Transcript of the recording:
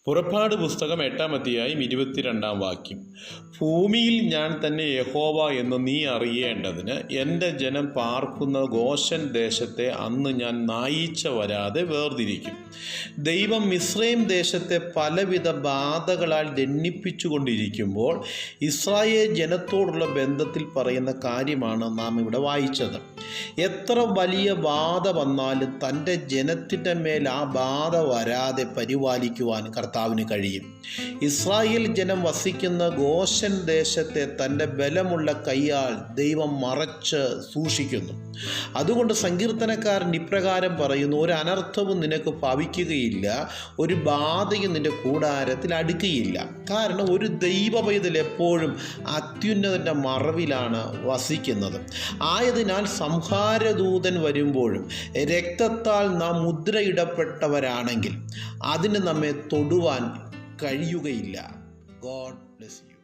പുറപ്പാട് പുസ്തകം 8-ാം അധ്യായം 22-ാം വാക്യം. ഭൂമിയിൽ ഞാൻ തന്നെ യഹോവ എന്ന് നീ അറിയേണ്ടതിന് എൻ്റെ ജനം പാർക്കുന്ന ഗോശൻ ദേശത്തെ അന്ന് ഞാൻ നായീച്ച വരാതെ വേർതിരിക്കും. ദൈവം മിസ്രൈം ദേശത്തെ പലവിധ ബാധകളാൽ ദണ്ഡിപ്പിച്ചുകൊണ്ടിരിക്കുമ്പോൾ ഇസ്രായേൽ ജനത്തോടുള്ള ബന്ധത്തിൽ പറയുന്ന കാര്യമാണ് നാം ഇവിടെ വായിച്ചത്. എത്ര വലിയ ബാധ വന്നാലും തൻ്റെ ജനത്തിൻ്റെ മേൽ ആ ബാധ വരാതെ പരിപാലിക്കുവാൻ കർത്താവിന് കഴിയും. ഇസ്രായേൽ ജനം വസിക്കുന്ന ഗോശൻ ദേശത്തെ തൻ്റെ ബലമുള്ള കൈയാൽ ദൈവം മറച്ച് സൂക്ഷിക്കുന്നു. അതുകൊണ്ട് സങ്കീർത്തനക്കാരൻ ഇപ്രകാരം പറയുന്നു: ഒരു അനർത്ഥവും നിനക്ക് ഭവിക്കുകയില്ല, ഒരു ബാധയും നിന്റെ കൂടാരത്തിൽ അടുക്കുകയില്ല. കാരണം ഒരു ദൈവ പൈതൽ എപ്പോഴും അത്യുന്നതൻ്റെ മറവിലാണ് വസിക്കുന്നത്. ആയതിനാൽ സംഹാരദൂതൻ വരുമ്പോഴും രക്തത്താൽ നാം മുദ്രയിടപ്പെട്ടവരാണെങ്കിൽ അതിന് നമ്മെ തൊടുവാൻ കഴിയുകയില്ല. God bless you.